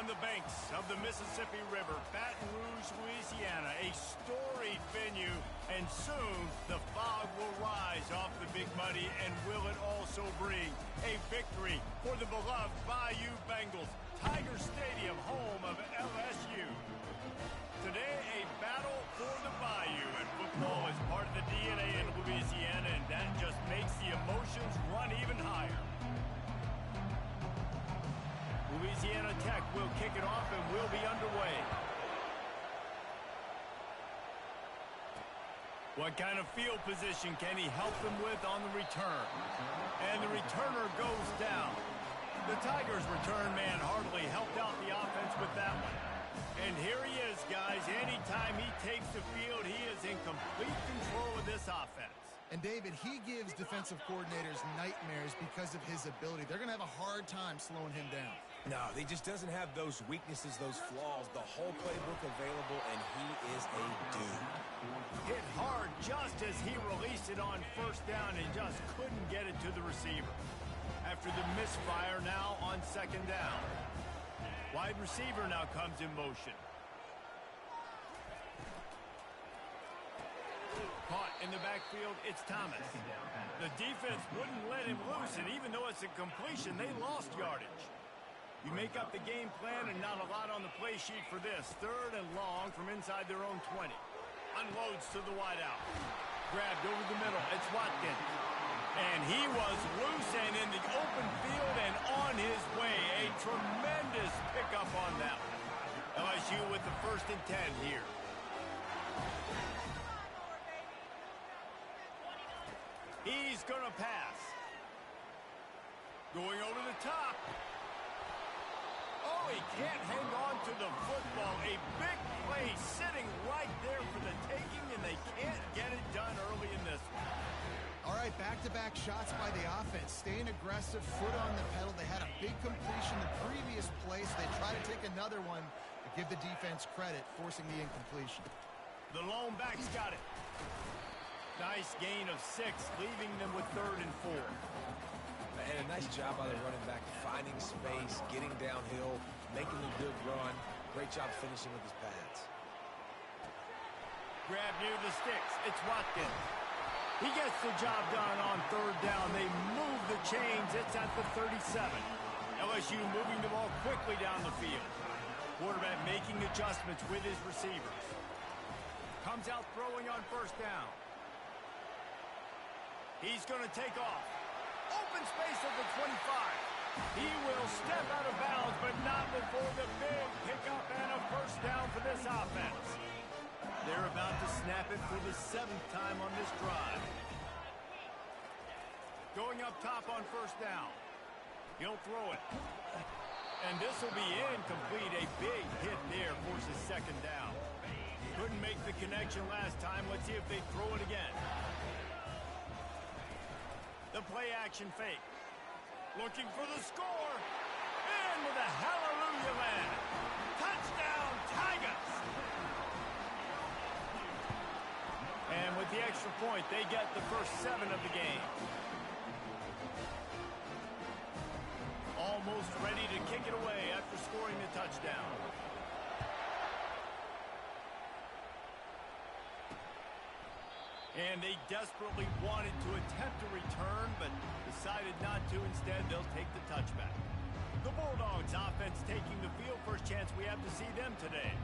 on the banks of the Mississippi River, Baton Rouge, Louisiana, a storied venue, and soon the fog will rise off the Big Muddy, and will it also bring a victory for the beloved Bayou Bengals, Tiger Stadium, home of LSU. Today, a battle for the Bayou, and football is part of the DNA in Louisiana, and that just makes the emotions run even higher. Louisiana Tech will kick it off and will be underway. What kind of field position can he help them with on the return? And the returner goes down. The Tigers' return man hardly helped out the offense with that one. And here he is, guys. Anytime he takes the field, he is in complete control of this offense. And, David, he gives defensive coordinators nightmares because of his ability. They're going to have a hard time slowing him down. No, he just doesn't have those weaknesses, those flaws, the whole playbook available, and he is a dude. Hit hard just as he released it on first down and just couldn't get it to the receiver. After the misfire now on second down. Wide receiver now comes in motion. Caught in the backfield, it's Thomas. The defense wouldn't let him loose, and even though it's a completion, they lost yardage. You make up the game plan and not a lot on the play sheet for this. Third and long from inside their own 20. Unloads to the wideout. Grabbed over the middle, it's Watkins. And he was loose and in the open field and on his way. A tremendous pickup on that one. LSU with the 1st and 10 here. He's going to pass. Going over the top. Oh, he can't hang on to the football. A big play sitting right there for the taking, and they can't get it done early in this one. All right, back-to-back shots by the offense. Staying aggressive, foot on the pedal. They had a big completion the previous play, so they try to take another one to give the defense credit, forcing the incompletion. The lone back's got it. Nice gain of 6, leaving them with 3rd and 4. And a nice job by the running back, finding space, getting downhill, making a good run. Great job finishing with his pads. Grab near the sticks. It's Watkins. He gets the job done on 3rd down. They move the chains. It's at the 37. LSU moving the ball quickly down the field. Quarterback making adjustments with his receivers. Comes out throwing on 1st down. He's going to take off. Open space at the 25. He will step out of bounds, but not before the big pickup and a 1st down for this offense. They're about to snap it for the 7th time on this drive. Going up top on 1st down. He'll throw it. And this will be incomplete. A big hit there forces 2nd down. Couldn't make the connection last time. Let's see if they throw it again. The play-action fake. Looking for the score. Into the hallelujah land. Touchdown, Tigers! And with the extra point, they get the first 7 of the game. Almost ready to kick it away after scoring the touchdown. And they desperately wanted to attempt a return, but decided not to. Instead, they'll take the touchback. The Bulldogs offense taking the field. First chance we have to see them today.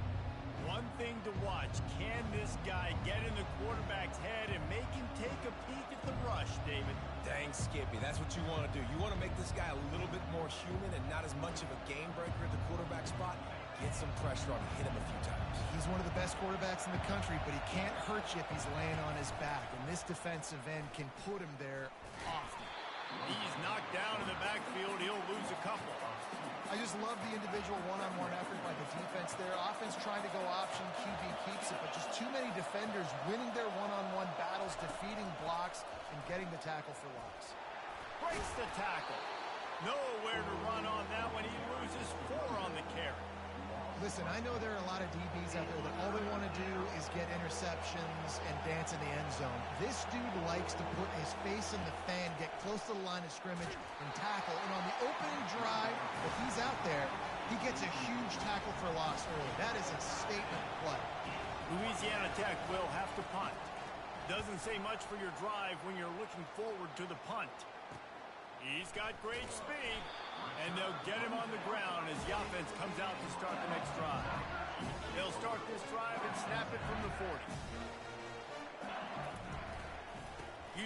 One thing to watch, can this guy get in the quarterback's head and make him take a peek at the rush, David? Dang, Skippy, that's what you want to do. You want to make this guy a little bit more human and not as much of a game breaker at the quarterback spot. Get some pressure on him, hit him a few times. He's one of the best quarterbacks in the country, but he can't hurt you if he's laying on his back, and this defensive end can put him there often. He's knocked down in the backfield. He'll lose a couple. I just love the individual one-on-one effort by the defense there. Offense trying to go option, QB keeps it, but just too many defenders winning their one-on-one battles, defeating blocks, and getting the tackle for loss. Breaks the tackle. Nowhere to run on that one. He loses 4 on the carry. Listen, I know there are a lot of DBs out there that all they want to do is get interceptions and dance in the end zone. This dude likes to put his face in the fan, get close to the line of scrimmage, and tackle. And on the opening drive that he's out there, He gets a huge tackle for loss early. That is a statement play. Louisiana Tech will have to punt. Doesn't say much for your drive when you're looking forward to the punt. He's got great speed, and they'll get him on the ground as the offense comes out to start the next drive. They'll start this drive and snap it from the 40.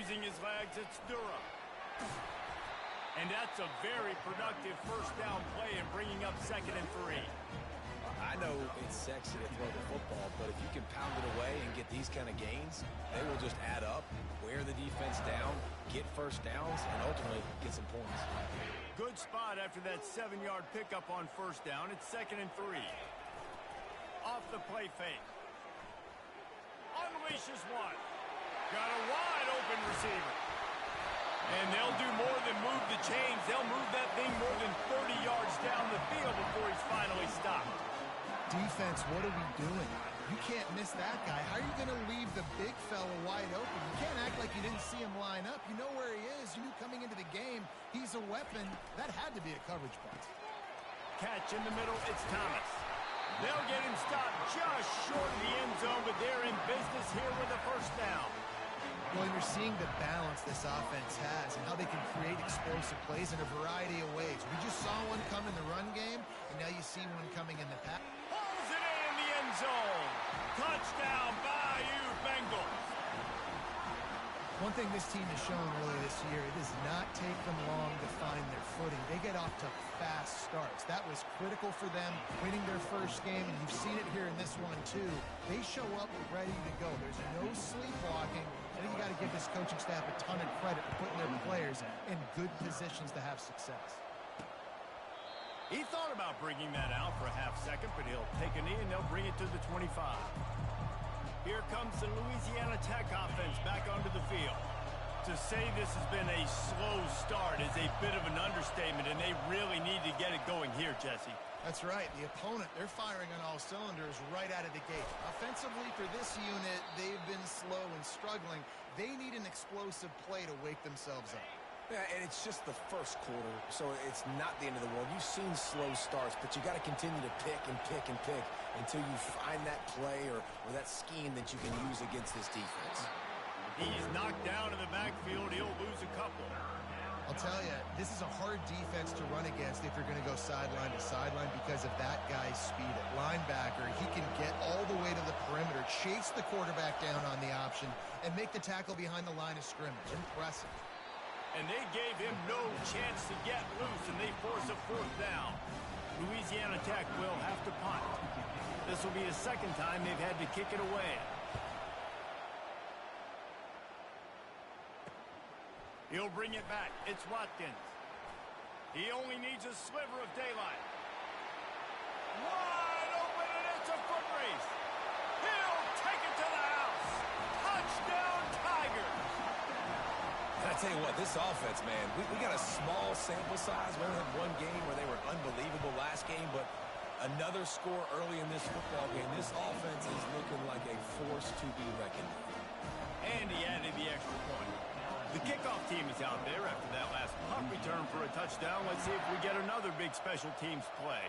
Using his legs, it's Durham. And that's a very productive first down play and bringing up 2nd and 3. I know it's sexy to throw the football, but if you can pound it away and get these kind of gains, they will just add up, wear the defense down, get first downs, and ultimately get some points. Good spot after that 7-yard pickup on first down. It's 2nd and 3. Off the play fake. Unleashes one. Got a wide open receiver. And they'll do more than move the chains. They'll move that thing more than 30 yards down the field before he's finally stopped. Defense, what are we doing? You can't miss that guy. How are you going to leave the big fella wide open? You can't act like you didn't see him line up. You know where he is. You knew coming into the game he's a weapon. That had to be a coverage punt. Catch in the middle. It's Thomas. They'll get him stopped just short of the end zone, but they're in business here with a first down. Well, you're seeing the balance this offense has and how they can create explosive plays in a variety of ways. We just saw one come in the run game, and now you see one coming in the pass. Pulls it in the end zone. Touchdown, Bayou Bengals. One thing this team has shown earlier this year, it does not take them long to find their footing. They get off to fast starts. That was critical for them, winning their first game, and you've seen it here in this one too. They show up ready to go. There's no sleepwalking. I think you got to give this coaching staff a ton of credit for putting their players in good positions to have success. He thought about bringing that out for a half second, but he'll take a knee and they'll bring it to the 25. Here comes the Louisiana Tech offense back onto the field. To say this has been a slow start is a bit of an understatement, and they really need to get it going here, Jesse. That's right. The opponent, they're firing on all cylinders right out of the gate. Offensively, for this unit, they've been slow and struggling. They need an explosive play to wake themselves up. Yeah, and it's just the first quarter, so it's not the end of the world. You've seen slow starts, but you got to continue to pick and pick and pick until you find that play or that scheme that you can use against this defense. He's knocked down in the backfield. He'll lose a couple. I'll tell you, this is a hard defense to run against if you're going to go sideline to sideline because of that guy's speed at linebacker. He can get all the way to the perimeter, chase the quarterback down on the option, and make the tackle behind the line of scrimmage. Impressive. And they gave him no chance to get loose, and they force a fourth down. Louisiana Tech will have to punt. This will be the second time they've had to kick it away. He'll bring it back. It's Watkins. He only needs a sliver of daylight. Wide open, and it's a foot race. He'll take it to the house. Touchdown, Tigers. I tell you what, this offense, man, we got a small sample size. We only had one game where they were unbelievable last game, but another score early in this football game. This offense is looking like a force to be reckoned with. And he added the extra point. The kickoff team is out there after that last punt return for a touchdown. Let's see if we get another big special teams play.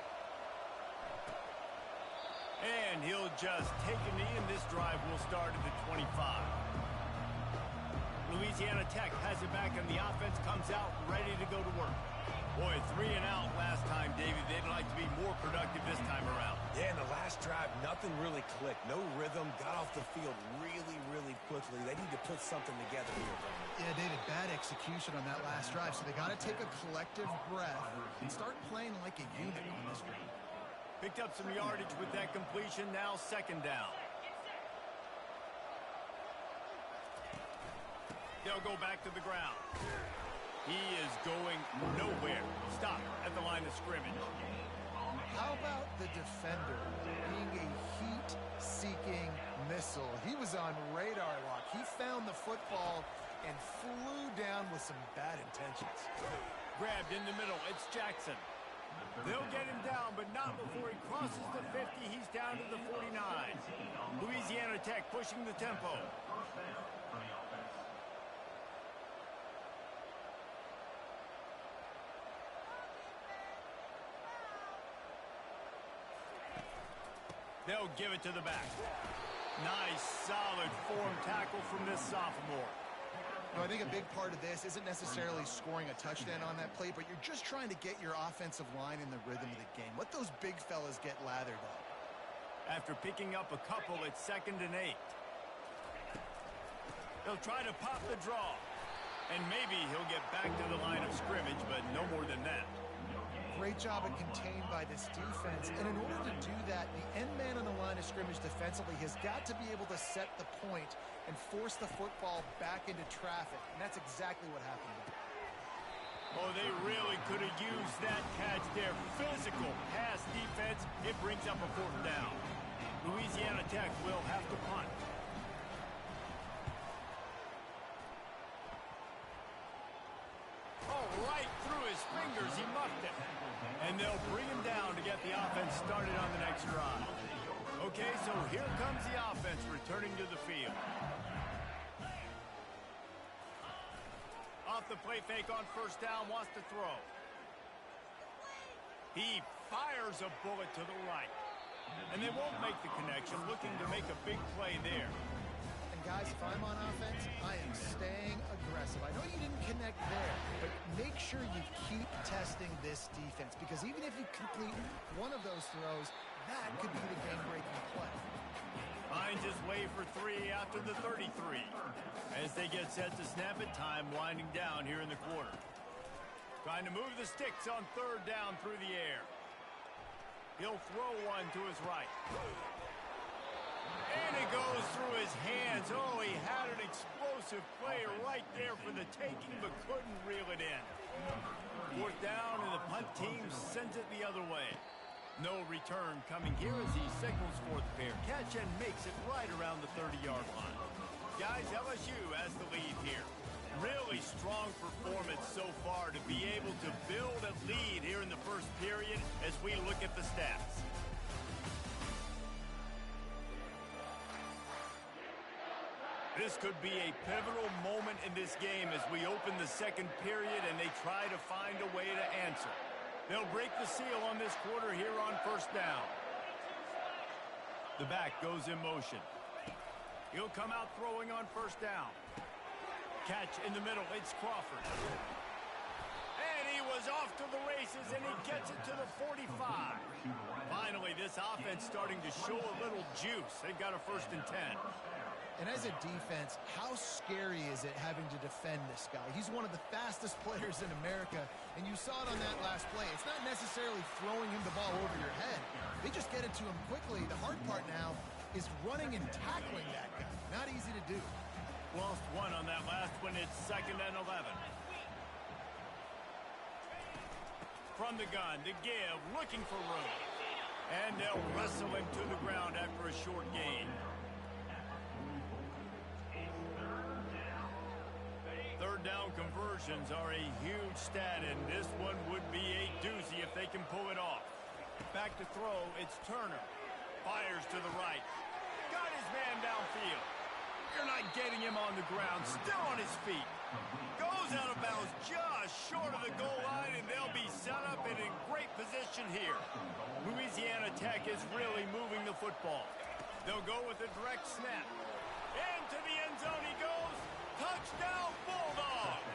And he'll just take a knee, and this drive will start at the 25. Louisiana Tech has it back, and the offense comes out ready to go to work. Boy, 3 and out last time, David. They'd like to be more productive this time around. Yeah, in the last drive, nothing really clicked. No rhythm, got off the field really, really quickly. They need to put something together here, Brian. Yeah, David, bad execution on that last drive, so they got to take a collective breath and start playing like a unit on this one. Picked up some yardage with that completion, now second down. They'll go back to the ground. He is going nowhere. Stop at the line of scrimmage. How about the defender being a heat-seeking missile? He was on radar lock. He found the football and flew down with some bad intentions. Grabbed in the middle. It's Jackson. They'll get him down, but not before he crosses the 50. He's down to the 49. Louisiana Tech pushing the tempo. They'll give it to the back. Nice, solid form tackle from this sophomore. I think a big part of this isn't necessarily scoring a touchdown on that play, but you're just trying to get your offensive line in the rhythm of the game. Let those big fellas get lathered up. After picking up a couple, it's 2nd and 8. He'll try to pop the draw. And maybe he'll get back to the line of scrimmage, but no more than that. Great job of contained by this defense. And in order to do that, the end man on the line of scrimmage defensively has got to be able to set the point and force the football back into traffic. And that's exactly what happened there. Oh, they really could have used that catch there. Physical pass defense. It brings up a 4th down. Louisiana Tech will have to punt. Oh, right through his fingers. He muffed it. And they'll bring him down to get the offense started on the next drive. Okay, so here comes the offense returning to the field. Off the play fake on 1st down, wants to throw. He fires a bullet to the right. And they won't make the connection, looking to make a big play there. And guys, if I'm on offense, I am staying aggressive. I know you didn't connect there, but make sure you keep testing this defense, because even if you complete one of those throws, that could be the game-breaking play. Line just wait for 3 after the 33. As they get set to snap it, time winding down here in the quarter. Trying to move the sticks on 3rd down through the air. He'll throw one to his right. And it goes through his hands. Oh, he had an explosive play right there for the taking, but couldn't reel it in. 4th down, and the punt team sends it the other way. No return coming here as he signals for the pair. Catch and makes it right around the 30-yard line. Guys, LSU has the lead here. Really strong performance so far to be able to build a lead here in the 1st period as we look at the stats. This could be a pivotal moment in this game as we open the 2nd period and they try to find a way to answer. They'll break the seal on this quarter here on 1st down. The back goes in motion. He'll come out throwing on 1st down. Catch in the middle. It's Crawford. And he was off to the races, and he gets it to the 45. Finally, this offense starting to show a little juice. They've got a 1st and 10. And as a defense, how scary is it having to defend this guy? He's one of the fastest players in America, and you saw it on that last play. It's not necessarily throwing him the ball over your head. They just get it to him quickly. The hard part now is running and tackling that guy. Not easy to do. Lost one on that last one. It's 2nd and 11. From the gun to give, looking for room. And they'll wrestle him to the ground after a short gain. 3rd down conversions are a huge stat, and this one would be a doozy if they can pull it off. Back to throw, it's Turner. Fires to the right. Got his man downfield. You're not getting him on the ground. Still on his feet. Goes out of bounds just short of the goal line, and they'll be set up and in great position here. Louisiana Tech is really moving the football. They'll go with a direct snap. Into the end zone he goes. Touchdown, Bulldogs!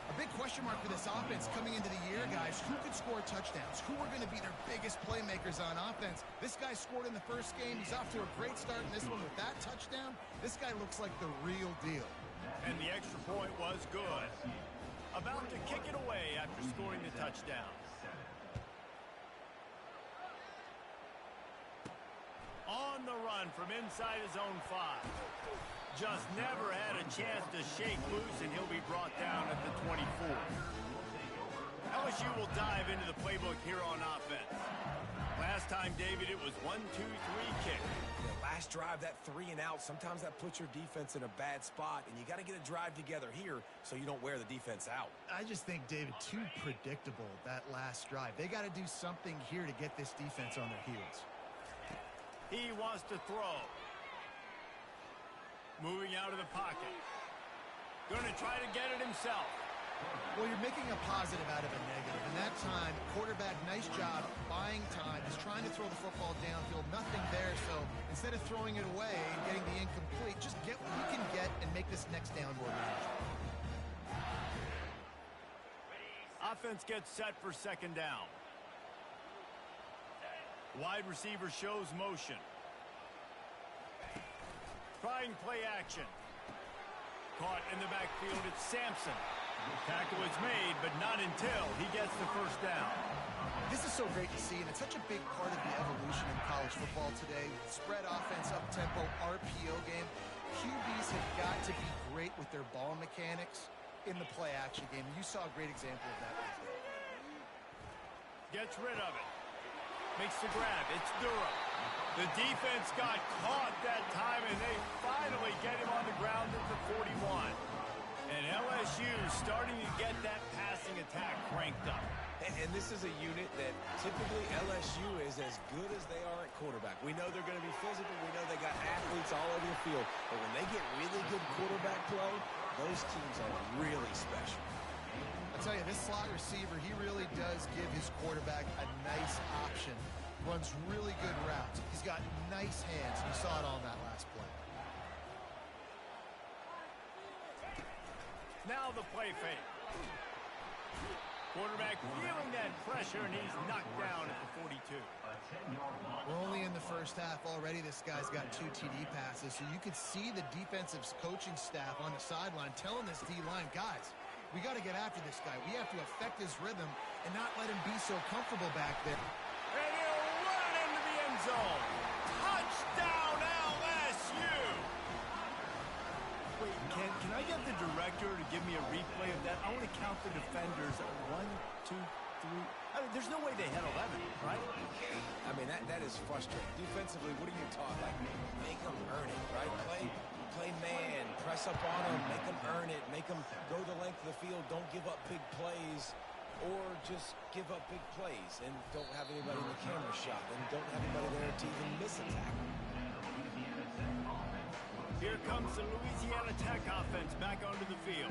A big question mark for this offense coming into the year, guys. Who could score touchdowns? Who are going to be their biggest playmakers on offense? This guy scored in the 1st game. He's off to a great start in this one with that touchdown. This guy looks like the real deal. And the extra point was good. About to kick it away after scoring the touchdown. On the run from inside his own 5. Just never had a chance to shake loose, and he'll be brought down at the 24. LSU will dive into the playbook here on offense. Last time, David, it was 1-2-3 kick. Yeah, last drive, that 3 and out, sometimes that puts your defense in a bad spot, and you got to get a drive together here so you don't wear the defense out. I just think, David, too predictable, that last drive. They got to do something here to get this defense on their heels. He wants to throw. Moving out of the pocket. Going to try to get it himself. Well, you're making a positive out of a negative. In that time, quarterback, nice job, buying time. He's trying to throw the football downfield. Nothing there, so instead of throwing it away and getting the incomplete, just get what you can get and make this next down more manageable. Offense gets set for second down. Wide receiver shows motion. Trying play action. Caught in the backfield, it's Sampson. Tackle is made, but not until he gets the first down. This is so great to see, and it's such a big part of the evolution in college football today. Spread offense, up-tempo, RPO game. QBs have got to be great with their ball mechanics in the play-action game. You saw a great example of that right there. Gets rid of it. Makes the grab. It's Durham. The defense got caught that time, and they finally get him on the ground at the 41. And LSU starting to get that passing attack cranked up. And this is a unit that typically LSU is as good as they are at quarterback. We know they're going to be physical. We know they got athletes all over the field. But when they get really good quarterback play, those teams are really special. I'll tell you, this slot receiver, he really does give his quarterback a nice option. Runs really good routes. He's got nice hands. You saw it on that last play. Now the play fake. Quarterback feeling that pressure, and he's knocked down at the 42. We're only in the first half already. This guy's got 2 TD passes, so you could see the defensive coaching staff on the sideline telling this D-line, guys, we got to get after this guy. We have to affect his rhythm and not let him be so comfortable back there. And he'll run it into the end zone. Touchdown, LSU! Wait, can I get the director to give me a replay of that? I want to count the defenders. 1, 2, 3. I mean, there's no way they had 11, right? I mean, that is frustrating. Defensively, what are you taught? Like, make them earn it, right? Play man, press up on them, make them earn it, make them go the length of the field, don't give up big plays, or just give up big plays and don't have anybody in the camera shot and don't have anybody there to even miss a tackle. Here comes the Louisiana Tech offense back onto the field.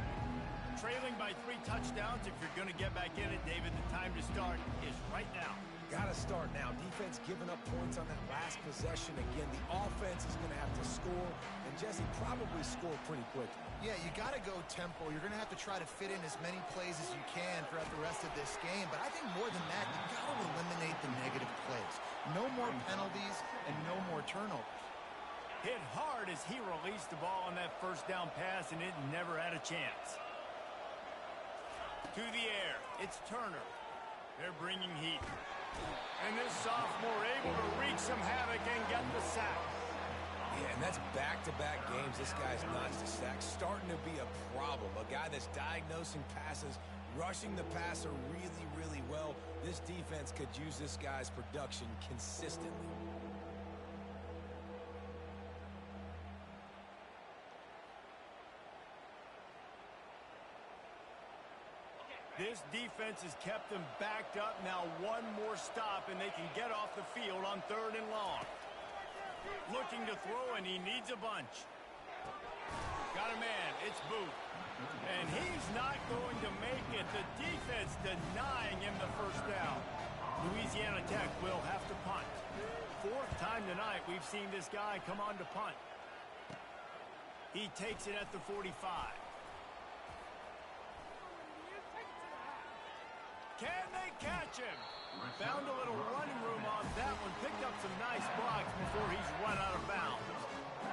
Trailing by 3 touchdowns. If you're going to get back in it, David, the time to start is right now. Got to start now. Defense giving up points on that last possession. Again, the offense is going to have to score, and Jesse probably score pretty quickly. Yeah, you got to go tempo. You're going to have to try to fit in as many plays as you can throughout the rest of this game. But I think more than that, you got to eliminate the negative plays. No more penalties and no more turnovers. Hit hard as he released the ball on that first down pass, and it never had a chance. To the air, it's Turner. They're bringing heat. And this sophomore able to wreak some havoc and get the sack. Yeah, and that's back-to-back games. This guy's notched a sack. Starting to be a problem. A guy that's diagnosing passes, rushing the passer really, really well. This defense could use this guy's production consistently. This defense has kept them backed up. Now one more stop, and they can get off the field on 3rd and long. Looking to throw, and he needs a bunch. Got a man. It's Booth. And he's not going to make it. The defense denying him the first down. Louisiana Tech will have to punt. 4th time tonight we've seen this guy come on to punt. He takes it at the 45. Can they catch him? Found a little running room on that one. Picked up some nice blocks before he's run out of bounds.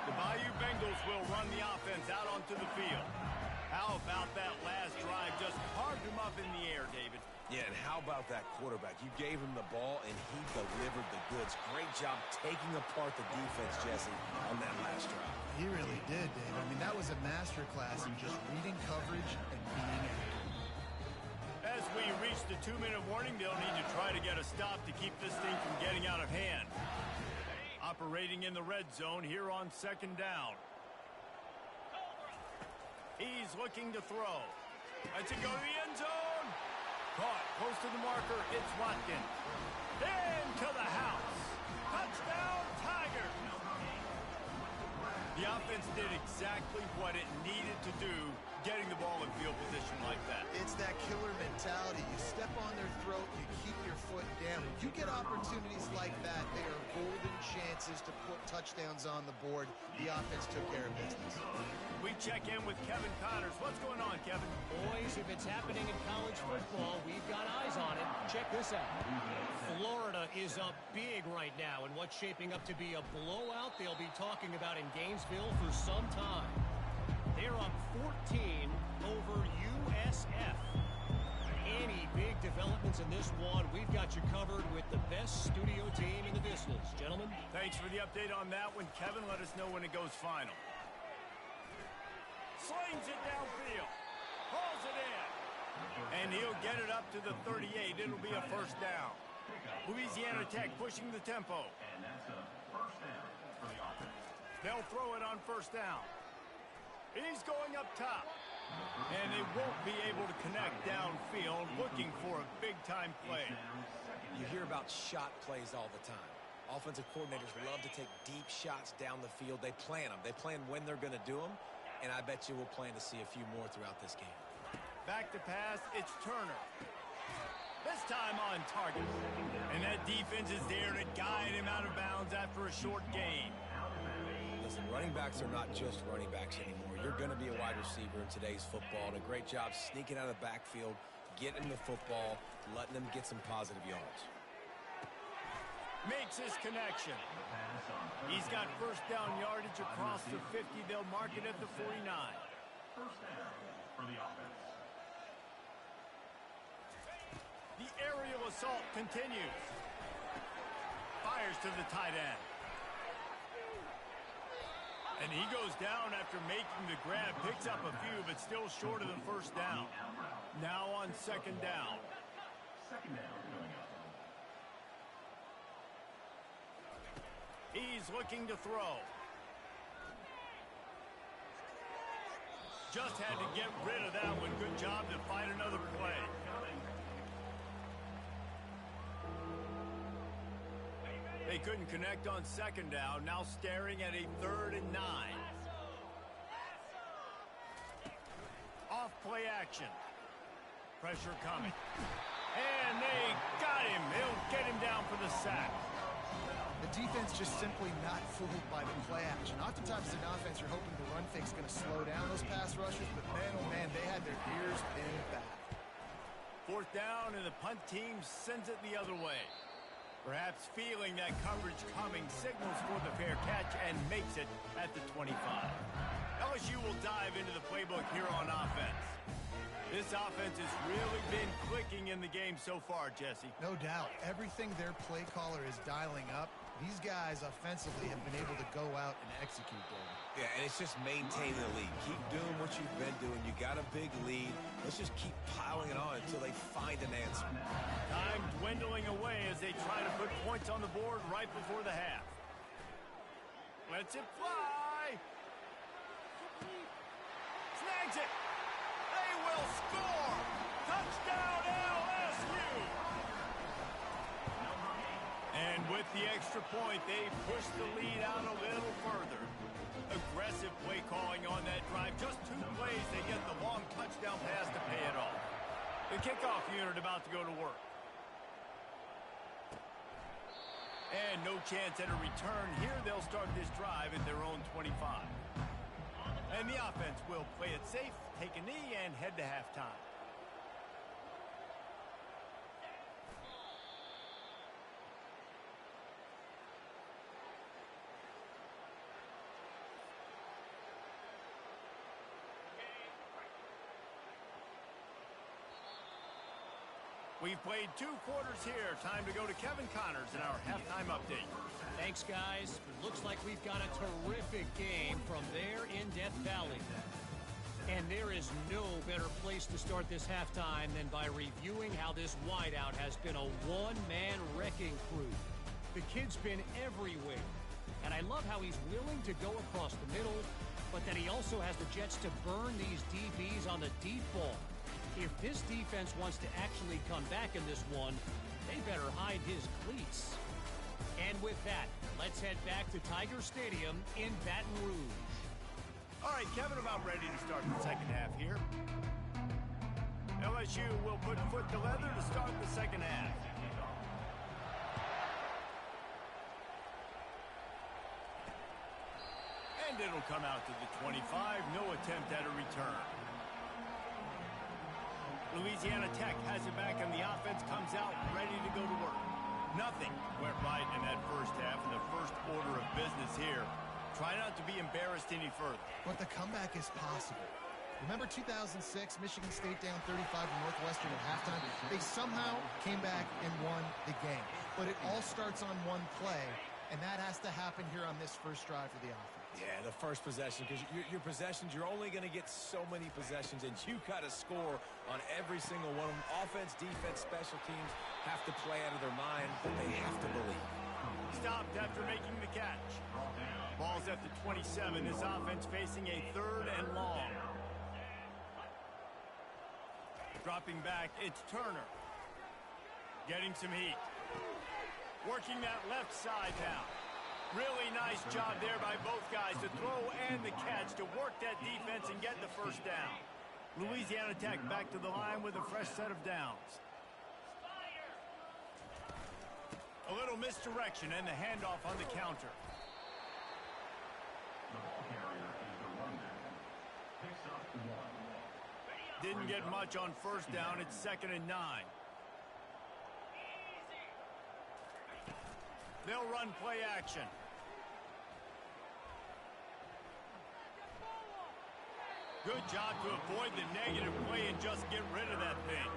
The Bayou Bengals will run the offense out onto the field. How about that last drive? Just carved him up in the air, David. Yeah, and how about that quarterback? You gave him the ball, and he delivered the goods. Great job taking apart the defense, Jesse, on that last drive. He really did, Dave. I mean, that was a masterclass in just reading coverage and being accurate. As we reach the 2-minute warning, they'll need to try to get a stop to keep this thing from getting out of hand. Operating in the red zone here on 2nd down. He's looking to throw. Lets it go to the end zone. Caught close to the marker. It's Watkins. Into the house. Touchdown, Tigers. The offense did exactly what it needed to do, getting the ball in field position like that. It's that killer mentality. You step on their throat, you keep your foot down. When you get opportunities like that, they are golden chances to put touchdowns on the board. The offense took care of business. We check in with Kevin Connors. What's going on, Kevin? Boys, if it's happening in college football, we've got eyes on it. Check this out. Florida is up big right now in what's shaping up to be a blowout they'll be talking about in Gainesville for some time. They're up 14 over USF. Any big developments in this one, we've got you covered with the best studio team in the business. Gentlemen. Thanks for the update on that one. Kevin, let us know when it goes final. Slings it downfield. Hauls it in. And he'll get it up to the 38. It'll be a first down. Louisiana Tech pushing the tempo. And that's a first down for the offense. They'll throw it on first down. He's going up top. And they won't be able to connect downfield, looking for a big-time play. You hear about shot plays all the time. Offensive coordinators love to take deep shots down the field. They plan them. They plan when they're going to do them. And I bet you we'll plan to see a few more throughout this game. Back to pass, it's Turner. This time on target. And that defense is there to guide him out of bounds after a short gain. Listen, running backs are not just running backs anymore. You're going to be a wide receiver in today's football. And a great job sneaking out of the backfield, getting the football, letting them get some positive yards. Makes his connection. He's got first down yardage across the 50. They'll mark it at the 49. First down for the offense. The aerial assault continues. Fires to the tight end. And he goes down after making the grab. Picks up a few, but still short of the first down. Now on second down. Second down coming up. He's looking to throw. Just had to get rid of that one. Good job to fight another play. They couldn't connect on second down. Now staring at a 3rd and 9. Off play action. Pressure coming. And they got him. They'll get him down for the sack. The defense just simply not fooled by the play action. Oftentimes as an offense, you're hoping the run fake's going to slow down those pass rushers, but man, oh man, they had their ears pinned back. 4th down, and the punt team sends it the other way. Perhaps feeling that coverage coming, signals for the fair catch and makes it at the 25. LSU will dive into the playbook here on offense. This offense has really been clicking in the game so far, Jesse. No doubt. Everything their play caller is dialing up, these guys offensively have been able to go out and execute there. Yeah, and it's just maintaining the lead. Keep doing what you've been doing. You got a big lead. Let's just keep piling it on until they find an answer. Time dwindling away as they try to put points on the board right before the half. Lets it fly. Snags it. They will score. Touchdown LSU. And with the extra point, they push the lead out a little further. Aggressive play calling on that drive. Just 2 plays, they get the long touchdown pass to pay it off. The kickoff unit about to go to work. And no chance at a return. Here they'll start this drive at their own 25. And the offense will play it safe, take a knee, and head to halftime. We've played 2 quarters here. Time to go to Kevin Connors in our halftime update. Thanks, guys. It looks like we've got a terrific game from there in Death Valley. And there is no better place to start this halftime than by reviewing how this wideout has been a one-man wrecking crew. The kid's been everywhere. And I love how he's willing to go across the middle, but that he also has the jets to burn these DBs on the deep ball. If this defense wants to actually come back in this one, they better hide his cleats. And with that, let's head back to Tiger Stadium in Baton Rouge. All right, Kevin, about ready to start the second half here. LSU will put foot to leather to start the second half. And it'll come out to the 25. No attempt at a return. Louisiana Tech has it back, and the offense comes out ready to go to work. Nothing went right in that first half, and the first order of business here. Try not to be embarrassed any further. But the comeback is possible. Remember 2006, Michigan State down 35 to Northwestern at halftime? They somehow came back and won the game. But it all starts on one play, and that has to happen here on this first drive for the offense. Yeah, the first possession, because your possessions, you're only going to get so many possessions, and you got to score on every single one of them. Offense, defense, special teams have to play out of their mind, but they have to believe. Stopped after making the catch. Ball's at the 27. This offense facing a 3rd and long. Dropping back, it's Turner. Getting some heat. Working that left side now. Really nice job there by both guys to throw and the catch to work that defense and get the first down. Louisiana Tech back to the line with a fresh set of downs. A little misdirection and the handoff on the counter. The ball carrier is the runback. Picks up 1. Didn't get much on first down. It's 2nd and 9. They'll run play action. Good job to avoid the negative play and just get rid of that thing.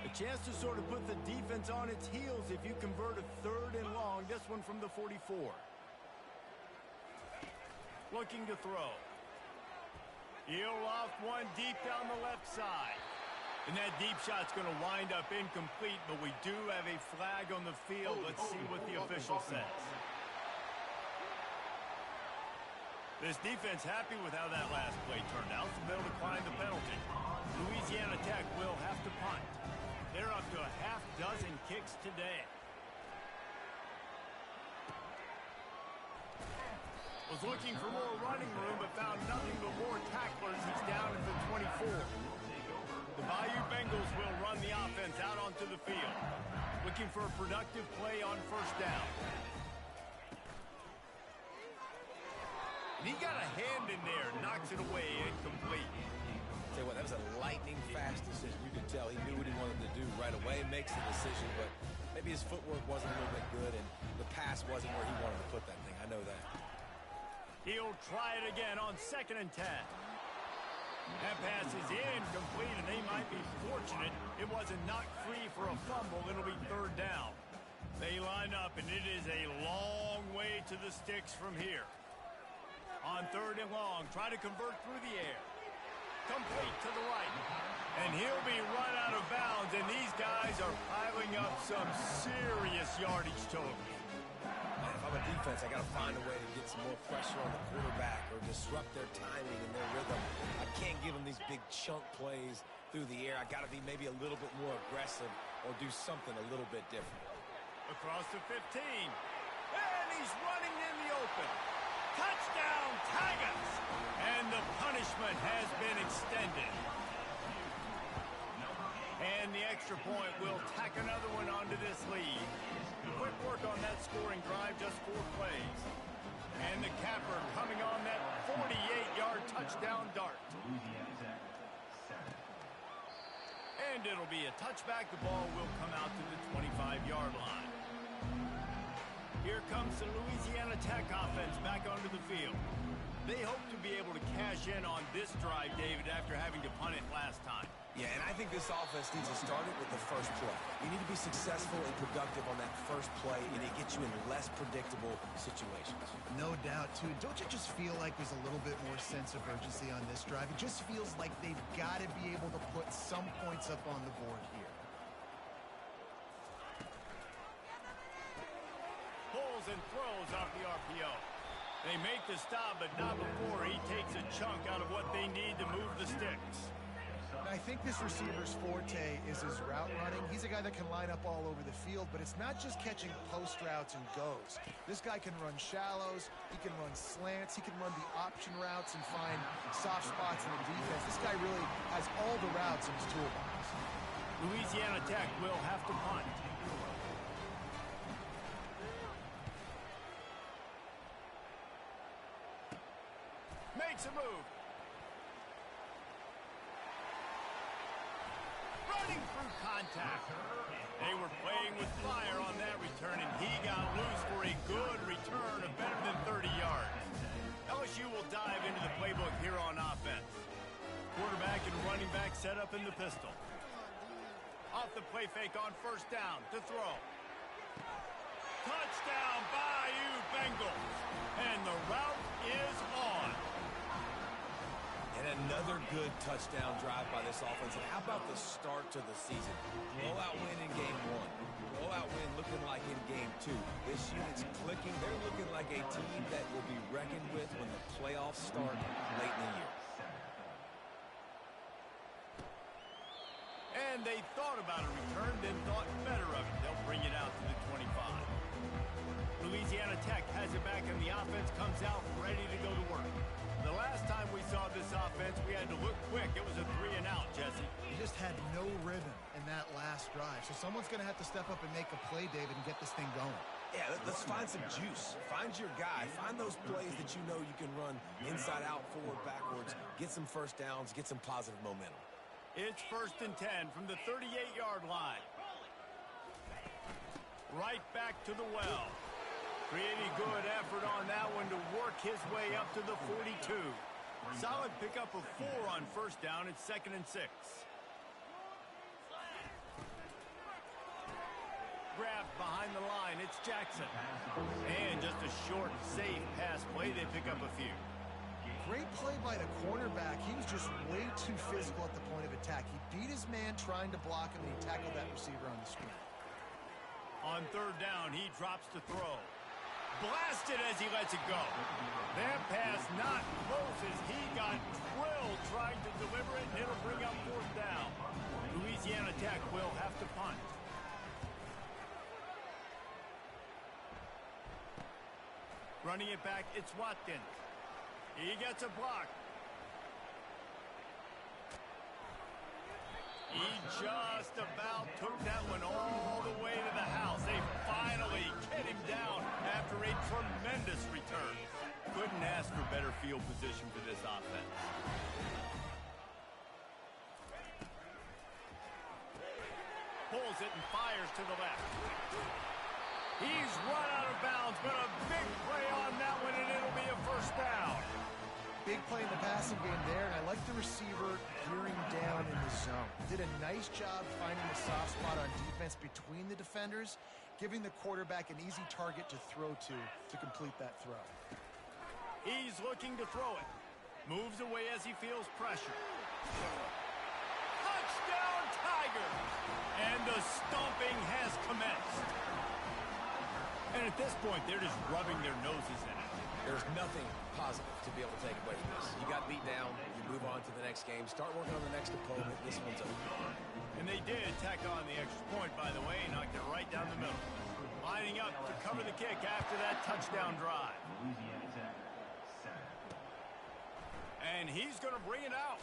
A chance to sort of put the defense on its heels if you convert a 3rd and long. This one from the 44. Looking to throw. He'll loft one deep down the left side. And that deep shot's going to wind up incomplete, but we do have a flag on the field. Let's see what the official says. This defense happy with how that last play turned out, so they'll decline the penalty. Louisiana Tech will have to punt. They're up to a half dozen kicks today. Was looking for more running room, but found nothing but more tacklers. He's down at the 24. The Bayou Bengals will run the offense out onto the field. Looking for a productive play on first down. And he got a hand in there, knocks it away, incomplete. Tell you what, that was a lightning-fast decision. You could tell he knew what he wanted to do right away, makes the decision, but maybe his footwork wasn't a little bit good, and the pass wasn't where he wanted to put that thing. I know that. He'll try it again on 2nd and 10. That pass is incomplete, and they might be fortunate it wasn't knocked free for a fumble. It'll be 3rd down. They line up, and it is a long way to the sticks from here. On 3rd and long, try to convert through the air. Complete to the right. And he'll be run out of bounds, and these guys are piling up some serious yardage totals. If I'm a defense, I got to find a way to get some more pressure on the quarterback or disrupt their timing and their rhythm. I can't give them these big chunk plays through the air. I got to be maybe a little bit more aggressive or do something a little bit different. Across the 15. And he's running in the open. Touchdown, Tigers! And the punishment has been extended. And the extra point will tack another one onto this lead. Quick work on that scoring drive, just 4 plays. And the capper coming on that 48-yard touchdown dart. And it'll be a touchback. The ball will come out to the 25-yard line. Here comes the Louisiana Tech offense back onto the field. They hope to be able to cash in on this drive, David, after having to punt it last time. Yeah, and I think this offense needs to start it with the first play. You need to be successful and productive on that first play, and it gets you in less predictable situations. No doubt, too. Don't you just feel like there's a little bit more sense of urgency on this drive? It just feels like they've got to be able to put some points up on the board here. Pulls and throws off the RPO. They make the stop, but not before he takes a chunk out of what they need to move the sticks. And I think this receiver's forte is his route running. He's a guy that can line up all over the field, but it's not just catching post routes and goes. This guy can run shallows, he can run slants, he can run the option routes and find soft spots in the defense. This guy really has all the routes in his toolbox. Louisiana Tech will have to punt. Makes a move. Running through contact. They were playing with fire on that return, and he got loose for a good return of better than 30 yards. LSU will dive into the playbook here on offense. Quarterback and running back set up in the pistol. Off the play fake on first down to throw. Touchdown, Bayou Bengals. And the route is on. And another good touchdown drive by this offense. And how about the start to the season? Blowout win in game 1. Blowout win looking like in game 2. This unit's clicking. They're looking like a team that will be reckoned with when the playoffs start late in the year. And they thought about a return, then thought better of it. They'll bring it out to the 25. Louisiana Tech has it back, and the offense comes out ready to go to work. The last time we saw this offense, we had to look quick. It was a 3-and-out, Jesse. He just had no rhythm in that last drive. So someone's going to have to step up and make a play, David, and get this thing going. Yeah, let's find some juice. Find your guy. Find those plays that you know you can run inside out, forward, backwards. Get some first downs. Get some positive momentum. It's 1st and 10 from the 38-yard line. Right back to the well. Pretty good effort on that one to work his way up to the 42. Solid pickup of 4 on first down. It's 2nd and 6. Grabbed behind the line. It's Jackson. And just a short, safe pass play. They pick up a few. Great play by the cornerback. He was just way too physical at the point of attack. He beat his man trying to block him, and he tackled that receiver on the screen. On 3rd down, he drops to throw. Blasted as he lets it go. That pass not close as he got drilled trying to deliver it, and it'll bring up 4th down. Louisiana Tech will have to punt. Running it back, it's Watkins. He gets a block. He just about took that one all the way to the house. They finally get him down after a tremendous return. Couldn't ask for better field position for this offense. Pulls it and fires to the left. He's run out of bounds, but a big play on that one, and it'll be a 1st down. Big play in the passing game there, and I like the receiver gearing down in the zone. Did a nice job finding the soft spot on defense between the defenders, giving the quarterback an easy target to throw to complete that throw. He's looking to throw it. Moves away as he feels pressure. Touchdown, Tiger! And the stomping has commenced. And at this point, they're just rubbing their noses in it. There's nothing positive to be able to take away from this. You got beat down, you move on to the next game, start working on the next opponent. This one's over. And they did tack on the extra point, by the way, knocked it right down the middle. Lining up to cover the kick after that touchdown drive. And he's going to bring it out.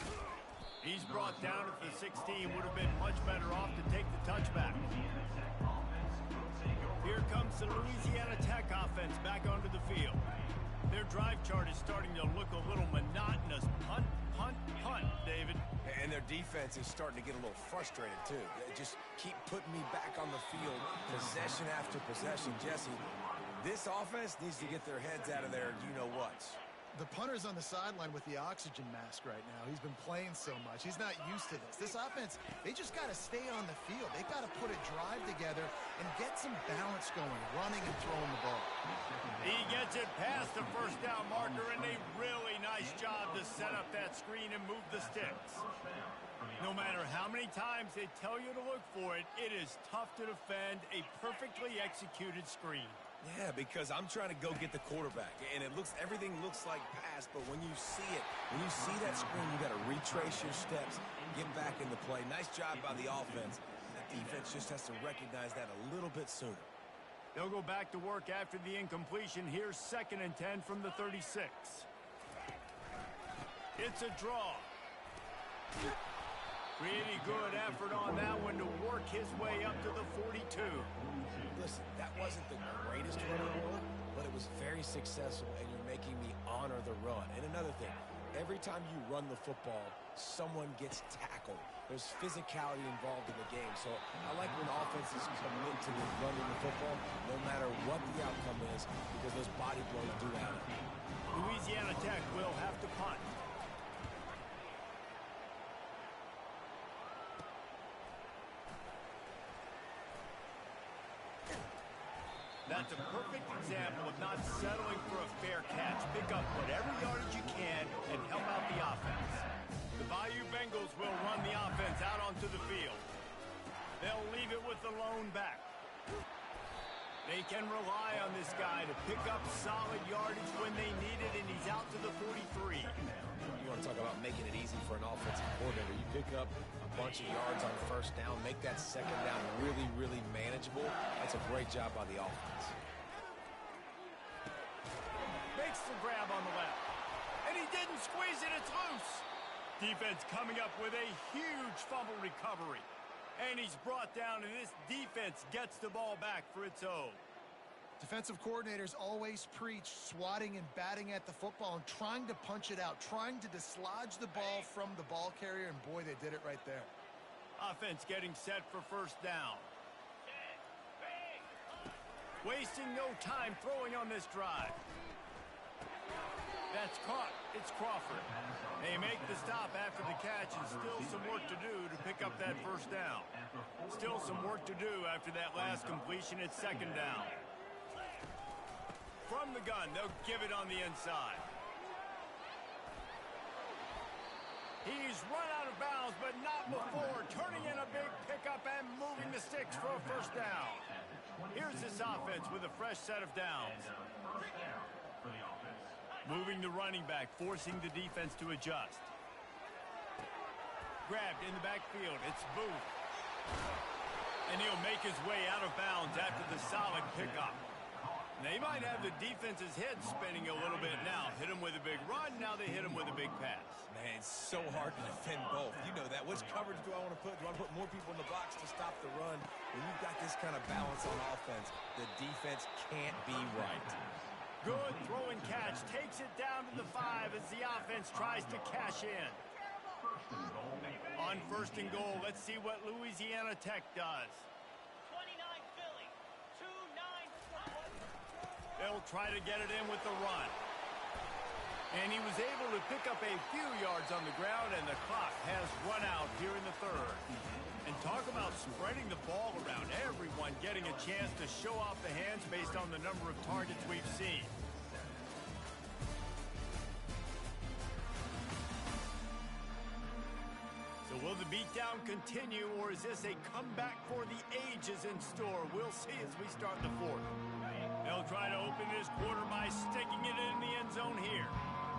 He's brought down at the 16, would have been much better off to take the touchback. Here comes the Louisiana Tech offense back onto the field. Their drive chart is starting to look a little monotonous. Punt, punt, punt, David. And their defense is starting to get a little frustrated, too. They just keep putting me back on the field, possession after possession. Jesse, this offense needs to get their heads out of their you-know-whats. The punter's on the sideline with the oxygen mask right now. He's been playing so much. He's not used to this. This offense, they just got to stay on the field. They've got to put a drive together and get some balance going, running and throwing the ball. He gets it past the 1st down marker, and a really nice job to set up that screen and move the sticks. No matter how many times they tell you to look for it, it is tough to defend a perfectly executed screen. Yeah, because I'm trying to go get the quarterback, and everything looks like pass, but when you see that screen, you got to retrace your steps, get back into play. Nice job by the offense. The defense just has to recognize that a little bit sooner. They'll go back to work after the incompletion. Here's 2nd and 10 from the 36. It's a draw. Pretty good effort on that one to work his way up to the 42. Listen, that wasn't the greatest run in the world, but it was very successful, and you're making me honor the run. And another thing, every time you run the football, someone gets tackled. There's physicality involved in the game. So I like when offenses commit to running the football, no matter what the outcome is, because those body blows do add up. Louisiana Tech will have to punt. That's a perfect example of not settling for a fair catch. Pick up whatever yardage you can and help out the offense. The Bayou Bengals will run the offense out onto the field. They'll leave it with the lone back. They can rely on this guy to pick up solid yardage when they need it, and he's out to the 43. You want to talk about making it easy for an offensive coordinator. You pick up a bunch of yards on 1st down, make that 2nd down really, really manageable. That's a great job by the offense. Makes the grab on the left. And he didn't squeeze it, it's loose. Defense coming up with a huge fumble recovery. And he's brought down, and this defense gets the ball back for its own. Defensive coordinators always preach swatting and batting at the football and trying to punch it out, trying to dislodge the ball from the ball carrier, and boy, they did it right there. Offense getting set for 1st down. Wasting no time throwing on this drive. That's caught. It's Crawford. They make the stop after the catch, and still some work to do to pick up that 1st down. Still some work to do after that last completion. It's 2nd down. From the gun, they'll give it on the inside. He's run out of bounds, but not before. Turning in a big pickup and moving the sticks for a 1st down. Here's this offense with a fresh set of downs. Moving the running back, forcing the defense to adjust. Grabbed in the backfield. It's Booth. And he'll make his way out of bounds after the solid pickup. They might have the defense's head spinning a little bit now. Hit him with a big run, now they hit him with a big pass. Man, it's so hard to defend both. You know that. Which coverage do I want to put? Do I put more people in the box to stop the run? When you've got this kind of balance on offense, the defense can't be right. Good throw and catch. Takes it down to the 5 as the offense tries to cash in. On 1st and goal, let's see what Louisiana Tech does. They'll try to get it in with the run. And he was able to pick up a few yards on the ground, and the clock has run out here in the 3rd. And talk about spreading the ball around. Everyone getting a chance to show off the hands based on the number of targets we've seen. So will the beatdown continue, or is this a comeback for the ages in store? We'll see as we start the 4th. They'll try to open this quarter by sticking it in the end zone here.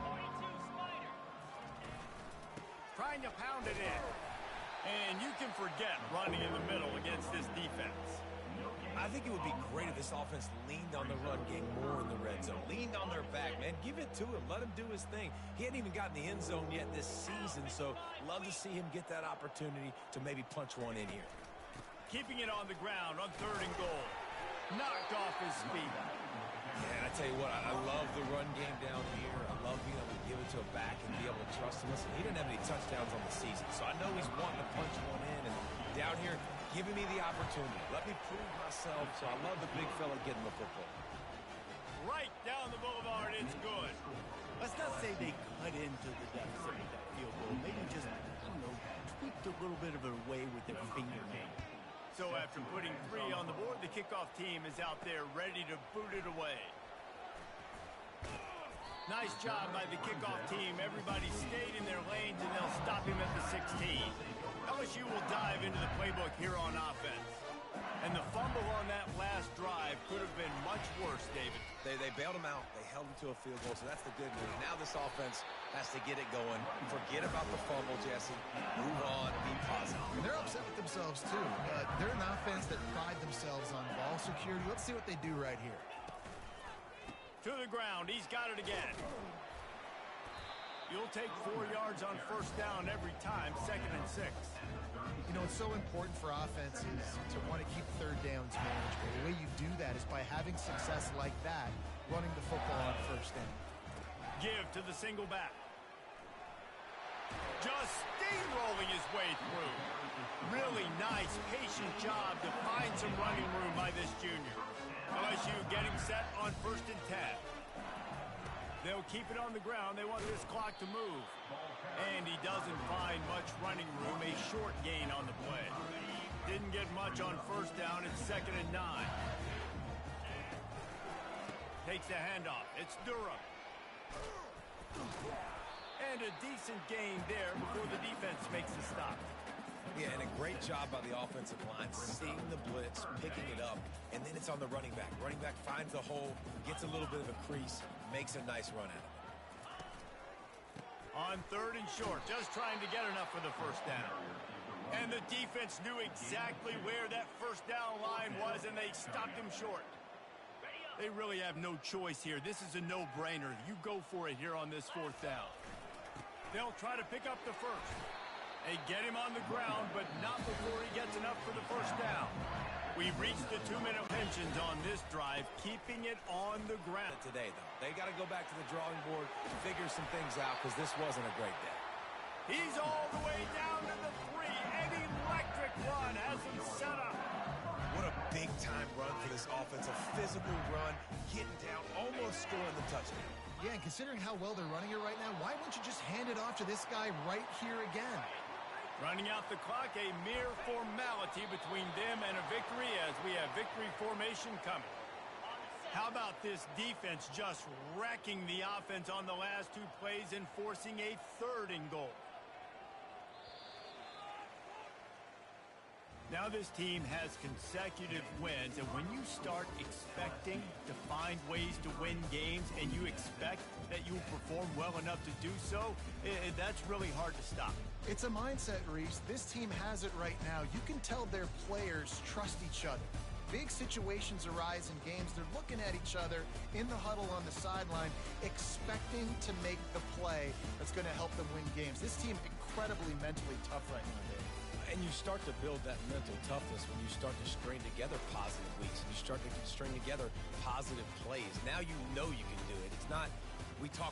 42 Spider. Trying to pound it in. And you can forget running in the middle against this defense. I think it would be great if this offense leaned on the run game more in the red zone. Leaned on their back, man. Give it to him. Let him do his thing. He hadn't even gotten the end zone yet this season, so love to see him get that opportunity to maybe punch one in here. Keeping it on the ground on 3rd and goal. Knocked off his feet. Yeah, and I tell you what, I love the run game down here. I love being able to give it to a back and be able to trust him. Listen, he didn't have any touchdowns on the season, so I know he's wanting to punch one in. And down here, giving me the opportunity. Let me prove myself, so I love the big fella getting the football. Right down the boulevard, it's good. Let's not say they cut into the deficit with that field goal. Maybe just, tweaked a little bit of a way with their fingernail. So after putting 3 on the board, the kickoff team is out there ready to boot it away. Nice job by the kickoff team. Everybody stayed in their lanes, and they'll stop him at the 16. LSU will dive into the playbook here on offense. And the fumble on that last drive could have been much worse, David. They bailed him out. They held him to a field goal, so that's the good news. Now this offense has to get it going. Forget about the fumble, Jesse. Move on, be positive. And they're upset with themselves, too. They're an offense that pride themselves on ball security. Let's see what they do right here. To the ground. He's got it again. You'll take 4 yards on first down every time, 2nd and 6. You know, it's so important for offenses to want to keep third downs manageable. The way you do that is by having success like that, running the football on first down. Give to the single back. Just steamrolling his way through. Really nice, patient job to find some running room by this junior. LSU getting set on 1st and 10. They'll keep it on the ground. They want this clock to move. And he doesn't find much running room. A short gain on the play. Didn't get much on first down. It's 2nd and 9. Takes the handoff. It's Durham. And a decent gain there before the defense makes the stop. Yeah, and a great job by the offensive line, seeing the blitz, picking it up, and then it's on the running back. Running back finds the hole, gets a little bit of a crease, makes a nice run at it. On 3rd and short, just trying to get enough for the first down. And the defense knew exactly where that first down line was, and they stopped him short. They really have no choice here. This is a no-brainer. You go for it here on this 4th down. They'll try to pick up the first. They get him on the ground, but not before he gets enough for the first down. We've reached the 2-minute pensions on this drive, keeping it on the ground. Today, though, they got to go back to the drawing board, figure some things out, because this wasn't a great day. He's all the way down to the 3. An electric run has him set up. What a big-time run for this offense. A physical run, getting down, almost scoring the touchdown. Yeah, and considering how well they're running it right now, why wouldn't you just hand it off to this guy right here again? Running out the clock, a mere formality between them and a victory as we have victory formation coming. How about this defense just wrecking the offense on the last 2 plays and forcing a 3rd and goal? Now this team has consecutive wins, and when you start expecting to find ways to win games and you expect that you will perform well enough to do so, that's really hard to stop. It's a mindset, Reese. This team has it right now. You can tell their players trust each other. Big situations arise in games. They're looking at each other in the huddle on the sideline, expecting to make the play that's going to help them win games. This team incredibly mentally tough right now, Dave. And you start to build that mental toughness when you start to string together positive weeks. And you start to string together positive plays. Now you know you can do it. It's not, we talk